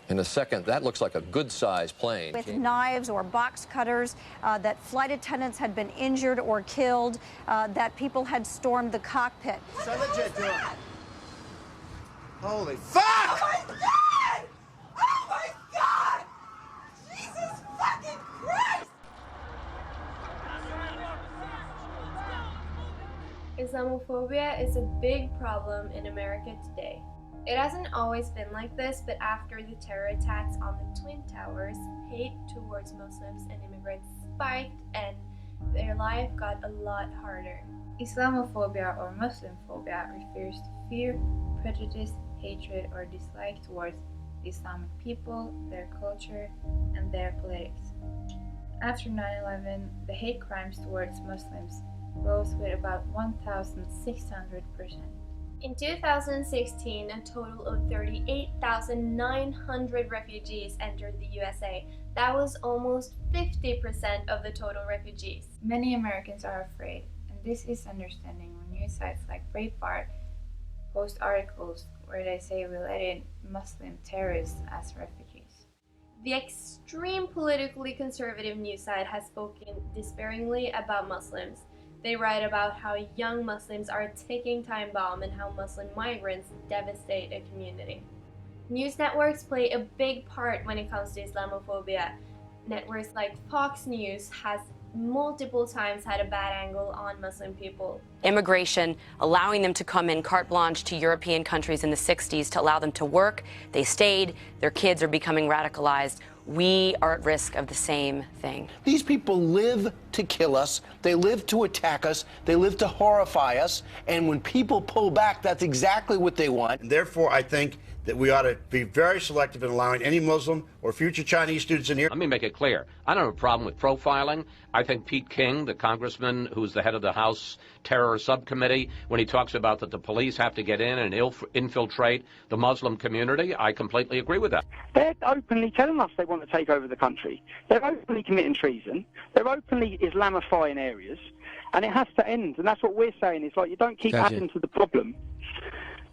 In a second, that looks like a good-sized plane. With knives or box cutters, that flight attendants had been injured or killed, that people had stormed the cockpit. So legit, do it. Holy fuck! Oh my God! Oh my God! Jesus fucking Christ! Islamophobia is a big problem in America today. It hasn't always been like this, but after the terror attacks on the Twin Towers, hate towards Muslims and immigrants spiked and their life got a lot harder. Islamophobia or Muslim phobia refers to fear, prejudice, hatred, or dislike towards the Islamic people, their culture, and their politics. After 9/11, the hate crimes towards Muslims rose with about 1,600%. In 2016, a total of 38,900 refugees entered the USA. That was almost 50% of the total refugees. Many Americans are afraid, and this is understanding when news sites like Breitbart post articles where they say we let in Muslim terrorists as refugees. The extreme politically conservative news site has spoken despairingly about Muslims. They write about how young Muslims are a ticking time bomb and how Muslim migrants devastate a community. News networks play a big part when it comes to Islamophobia. Networks like Fox News has multiple times had a bad angle on Muslim people. Immigration, allowing them to come in carte blanche to European countries in the 60s to allow them to work. They stayed. Their kids are becoming radicalized. We are at risk of the same thing. These people live to kill us. They live to attack us. They live to horrify us. And when people pull back, that's exactly what they want. And therefore, I think that we ought to be very selective in allowing any Muslim or future Chinese students in here. Let me make it clear. I don't have a problem with profiling. I think Pete King, the congressman who's the head of the House Terror Subcommittee, when he talks about that the police have to get in and infiltrate the Muslim community, I completely agree with that. They're openly telling us they want to take over the country. They're openly committing treason. They're openly Islamifying areas. And it has to end. And that's what we're saying. It's like you don't keep adding to the problem.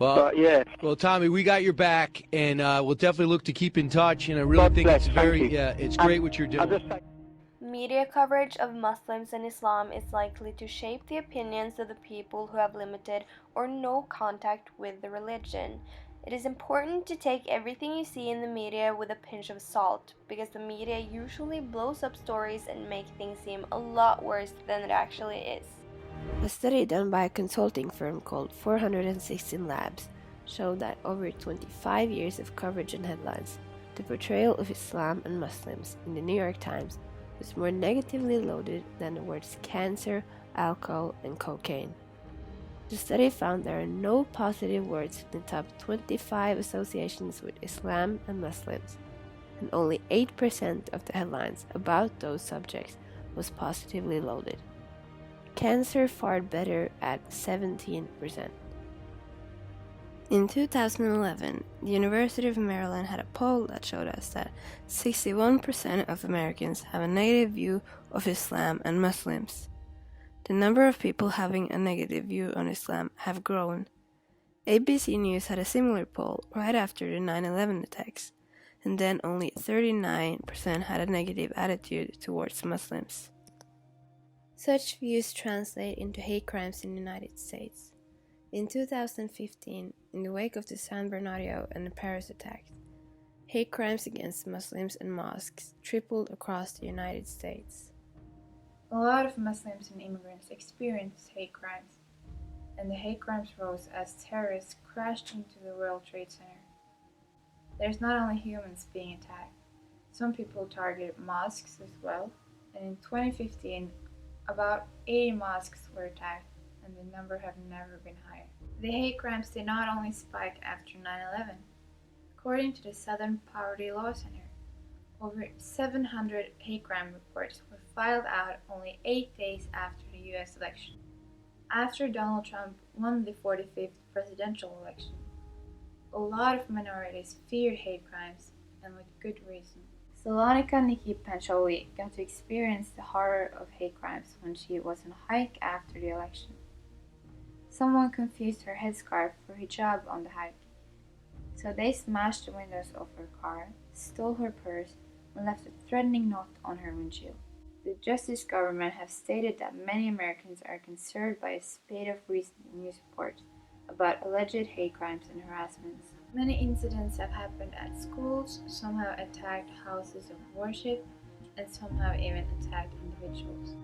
Well, but, yeah. Well, Tommy, we got your back, and we'll definitely look to keep in touch. And I really think it's it's great what you're doing. Media coverage of Muslims and Islam is likely to shape the opinions of the people who have limited or no contact with the religion. It is important to take everything you see in the media with a pinch of salt, because the media usually blows up stories and make things seem a lot worse than it actually is. A study done by a consulting firm called 416 Labs showed that over 25 years of coverage and headlines, the portrayal of Islam and Muslims in the New York Times was more negatively loaded than the words cancer, alcohol, and cocaine. The study found there are no positive words in the top 25 associations with Islam and Muslims, and only 8% of the headlines about those subjects was positively loaded. Cancer fared better at 17%. In 2011, the University of Maryland had a poll that showed us that 61% of Americans have a negative view of Islam and Muslims. The number of people having a negative view on Islam have grown. ABC News had a similar poll right after the 9/11 attacks, and then only 39% had a negative attitude towards Muslims. Such views translate into hate crimes in the United States. In 2015, in the wake of the San Bernardino and the Paris attacks, hate crimes against Muslims and mosques tripled across the United States. A lot of Muslims and immigrants experience hate crimes, and the hate crimes rose as terrorists crashed into the World Trade Center. There's not only humans being attacked, some people target mosques as well, and in 2015, about 80 mosques were attacked, and the number have never been higher. The hate crimes did not only spike after 9/11. According to the Southern Poverty Law Center, over 700 hate crime reports were filed out only 8 days after the US election, after Donald Trump won the 45th presidential election. A lot of minorities feared hate crimes, and with good reason. Salonika Nikki Pancholi got to experience the horror of hate crimes when she was on a hike after the election. Someone confused her headscarf for hijab on the hike. So they smashed the windows of her car, stole her purse, and left a threatening note on her windshield. The Justice government have stated that many Americans are concerned by a spate of recent news reports about alleged hate crimes and harassments. Many incidents have happened at schools, some have attacked houses of worship, and some have even attacked individuals.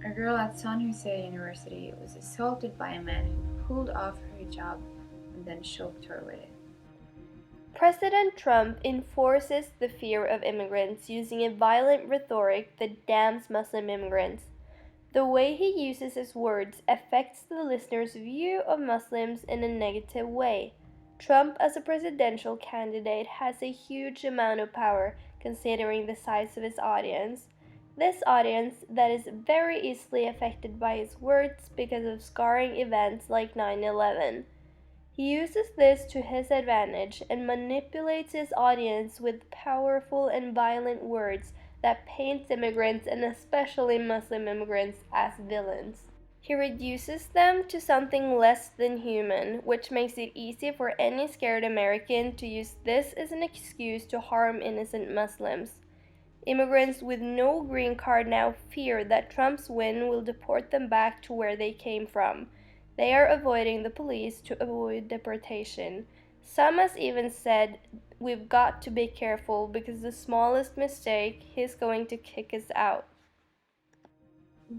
A girl at San Jose University was assaulted by a man who pulled off her hijab and then choked her with it. President Trump enforces the fear of immigrants using a violent rhetoric that damns Muslim immigrants. The way he uses his words affects the listener's view of Muslims in a negative way. Trump, as a presidential candidate, has a huge amount of power considering the size of his audience. This audience that is very easily affected by his words because of scarring events like 9/11. He uses this to his advantage and manipulates his audience with powerful and violent words that paints immigrants and especially Muslim immigrants as villains. He reduces them to something less than human, which makes it easy for any scared American to use this as an excuse to harm innocent Muslims. Immigrants with no green card now fear that Trump's win will deport them back to where they came from. They are avoiding the police to avoid deportation. Some has even said, "We've got to be careful because the smallest mistake, he's going to kick us out."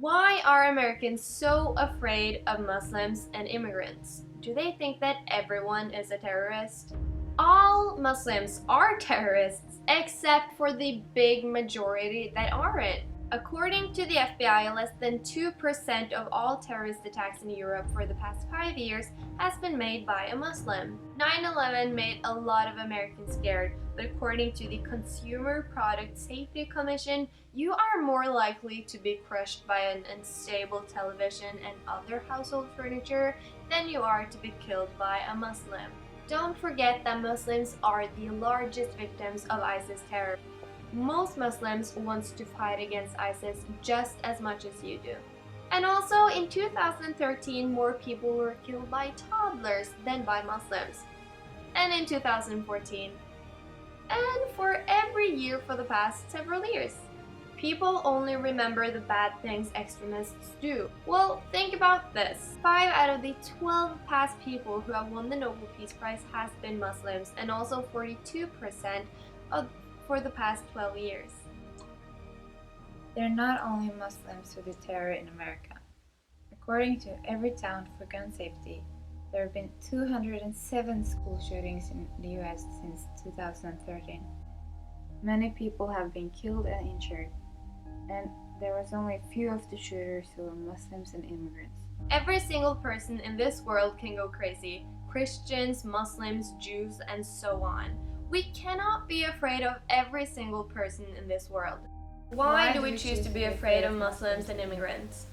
Why are Americans so afraid of Muslims and immigrants? Do they think that everyone is a terrorist? All Muslims are terrorists, except for the big majority that aren't. According to the FBI, less than 2% of all terrorist attacks in Europe for the past 5 years has been made by a Muslim. 9/11 made a lot of Americans scared, but according to the Consumer Product Safety Commission, you are more likely to be crushed by an unstable television and other household furniture than you are to be killed by a Muslim. Don't forget that Muslims are the largest victims of ISIS terror. Most Muslims want to fight against ISIS just as much as you do. And also, in 2013, more people were killed by toddlers than by Muslims. And in 2014. And for every year for the past several years. People only remember the bad things extremists do. Well, think about this. 5 out of the 12 past people who have won the Nobel Peace Prize has been Muslims, and also 42% for the past 12 years. They're not only Muslims who do terror in America. According to Everytown for Gun Safety, there have been 207 school shootings in the US since 2013. Many people have been killed and injured, and there was only a few of the shooters who were Muslims and immigrants. Every single person in this world can go crazy. Christians, Muslims, Jews, and so on. We cannot be afraid of every single person in this world. Why do we choose to be afraid of Muslims and immigrants?